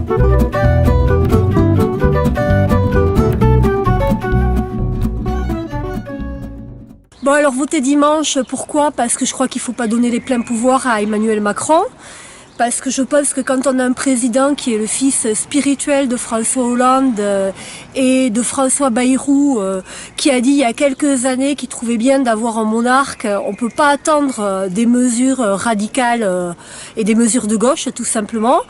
Bon alors voter dimanche, pourquoi? Parce que je crois qu'il ne faut pas donner les pleins pouvoirs à Emmanuel Macron. Parce que je pense que quand on a un président qui est le fils spirituel de François Hollande et de François Bayrou, qui a dit il y a quelques années qu'il trouvait bien d'avoir un monarque, on ne peut pas attendre des mesures radicales et des mesures de gauche tout simplement.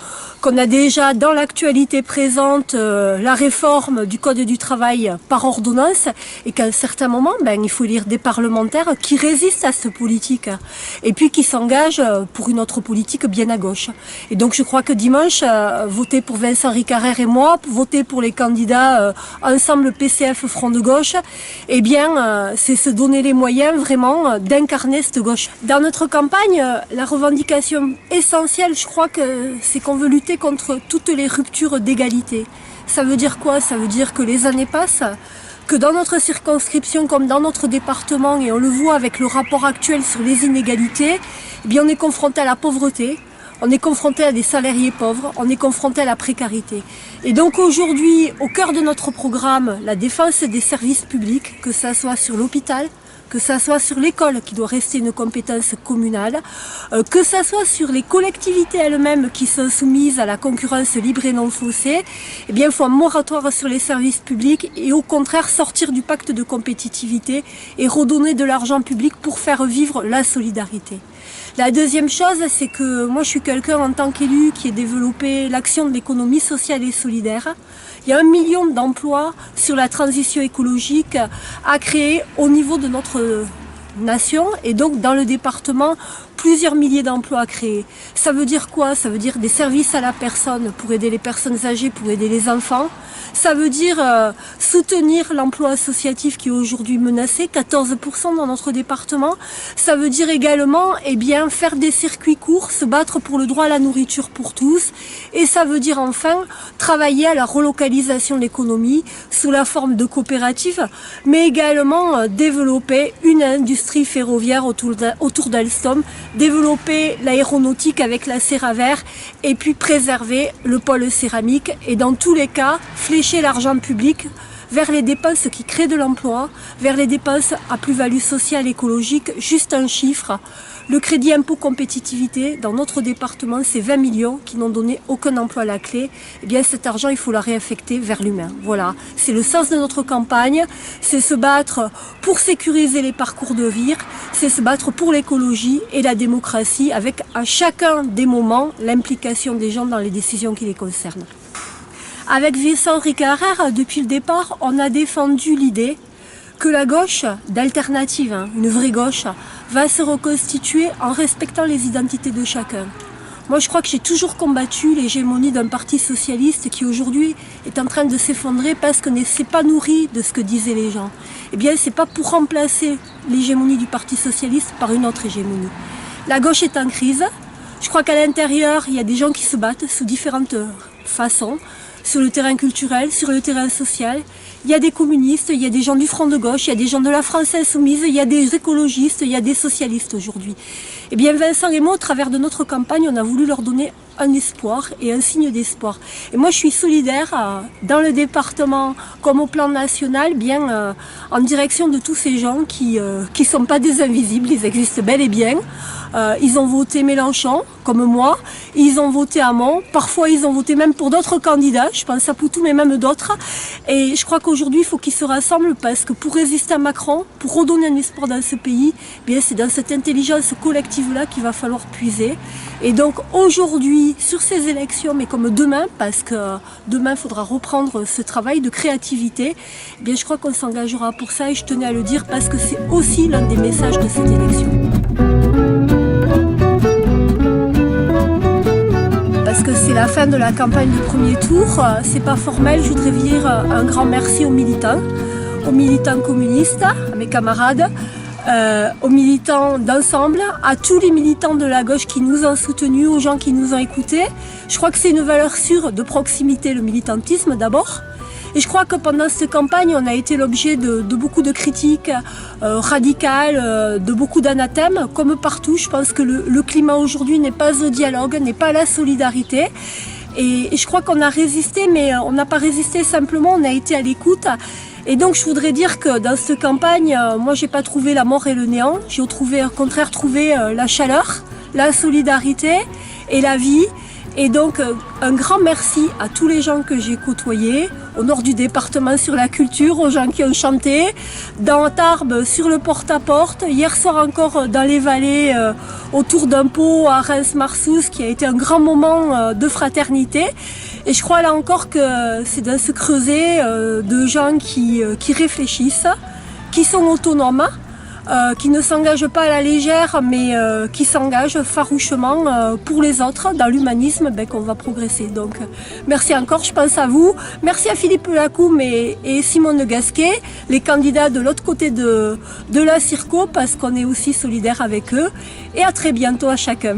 Qu'on a déjà dans l'actualité présente la réforme du Code du travail par ordonnance et qu'à un certain moment, il faut élire des parlementaires qui résistent à cette politique et puis qui s'engagent pour une autre politique bien à gauche. Et donc je crois que dimanche, voter pour Vincent Ricarrer et moi, voter pour les candidats Ensemble PCF Front de Gauche, eh bien c'est se donner les moyens vraiment d'incarner cette gauche. Dans notre campagne, la revendication essentielle, je crois que c'est qu'on veut lutter contre toutes les ruptures d'égalité. Ça veut dire quoi? Ça veut dire que les années passent, que dans notre circonscription comme dans notre département, et on le voit avec le rapport actuel sur les inégalités, eh bien on est confronté à la pauvreté. On est confronté à des salariés pauvres, on est confronté à la précarité. Et donc aujourd'hui, au cœur de notre programme, la défense des services publics, que ça soit sur l'hôpital, que ça soit sur l'école qui doit rester une compétence communale, que ça soit sur les collectivités elles-mêmes qui sont soumises à la concurrence libre et non faussée, eh bien il faut un moratoire sur les services publics et au contraire sortir du pacte de compétitivité et redonner de l'argent public pour faire vivre la solidarité. La deuxième chose, c'est que moi je suis quelqu'un en tant qu'élu qui a développé l'action de l'économie sociale et solidaire. Il y a 1 million d'emplois sur la transition écologique à créer au niveau de notre nation et donc dans le département, plusieurs milliers d'emplois à créer. Ça veut dire quoi? Ça veut dire des services à la personne pour aider les personnes âgées, pour aider les enfants. Ça veut dire soutenir l'emploi associatif qui est aujourd'hui menacé, 14% dans notre département. Ça veut dire également faire des circuits courts, se battre pour le droit à la nourriture pour tous. Et ça veut dire enfin travailler à la relocalisation de l'économie sous la forme de coopératives, mais également développer une industrie ferroviaire autour d'Alstom, développer l'aéronautique avec la Serre et puis préserver le pôle céramique et dans tous les cas flécher l'argent public vers les dépenses qui créent de l'emploi, vers les dépenses à plus-value sociale et écologique. Juste un chiffre, le crédit impôt compétitivité dans notre département c'est 20 millions qui n'ont donné aucun emploi à la clé. Eh bien cet argent il faut la réaffecter vers l'humain. Voilà, c'est le sens de notre campagne, c'est se battre pour sécuriser les parcours de vie, c'est se battre pour l'écologie et la démocratie avec à chacun des moments l'implication des gens dans les décisions qui les concernent. Avec Vincent Ricarrer, depuis le départ, on a défendu l'idée que la gauche, d'alternative, une vraie gauche, va se reconstituer en respectant les identités de chacun. Moi, je crois que j'ai toujours combattu l'hégémonie d'un parti socialiste qui aujourd'hui est en train de s'effondrer parce que ne s'est pas nourri de ce que disaient les gens. Eh bien, c'est pas pour remplacer l'hégémonie du parti socialiste par une autre hégémonie. La gauche est en crise. Je crois qu'à l'intérieur, il y a des gens qui se battent sous différentes façons. Sur le terrain culturel, sur le terrain social. Il y a des communistes, il y a des gens du Front de Gauche, il y a des gens de la France Insoumise, il y a des écologistes, il y a des socialistes aujourd'hui. Eh bien Vincent et moi, au travers de notre campagne, on a voulu leur donner un espoir et un signe d'espoir. Et moi je suis solidaire dans le département comme au plan national, en direction de tous ces gens qui sont pas des invisibles, ils existent bel et bien. Ils ont voté Mélenchon, comme moi, ils ont voté Hamon, parfois ils ont voté même pour d'autres candidats, je pense à Poutou mais même d'autres. Et je crois qu'aujourd'hui il faut qu'ils se rassemblent parce que pour résister à Macron, pour redonner un espoir dans ce pays, c'est dans cette intelligence collective-là qu'il va falloir puiser. Et donc aujourd'hui, sur ces élections, mais comme demain, parce que demain il faudra reprendre ce travail de créativité, je crois qu'on s'engagera pour ça et je tenais à le dire parce que c'est aussi l'un des messages de cette élection. Parce que c'est la fin de la campagne du premier tour, c'est pas formel, je voudrais dire un grand merci aux militants communistes, à mes camarades, aux militants d'ensemble, à tous les militants de la gauche qui nous ont soutenus, aux gens qui nous ont écoutés. Je crois que c'est une valeur sûre de proximité, le militantisme d'abord. Et je crois que pendant cette campagne, on a été l'objet de beaucoup de critiques radicales, de beaucoup d'anathèmes. Comme partout, je pense que le climat aujourd'hui n'est pas au dialogue, n'est pas à la solidarité. Et je crois qu'on a résisté, mais on n'a pas résisté simplement, on a été à l'écoute. Et donc je voudrais dire que dans cette campagne, moi j'ai pas trouvé la mort et le néant, j'ai au contraire trouvé la chaleur, la solidarité et la vie. Et donc un grand merci à tous les gens que j'ai côtoyés, au nord du département sur la culture, aux gens qui ont chanté, dans Tarbes sur le porte-à-porte, hier soir encore dans les vallées autour d'un pot à Reims-Marsous qui a été un grand moment de fraternité. Et je crois là encore que c'est dans ce creuset de gens qui réfléchissent, qui sont autonomes, qui ne s'engagent pas à la légère, mais qui s'engagent farouchement pour les autres, dans l'humanisme, qu'on va progresser. Donc merci encore, je pense à vous. Merci à Philippe Lacoum et Simone Gasquet, les candidats de l'autre côté de la Circo, parce qu'on est aussi solidaires avec eux. Et à très bientôt à chacun.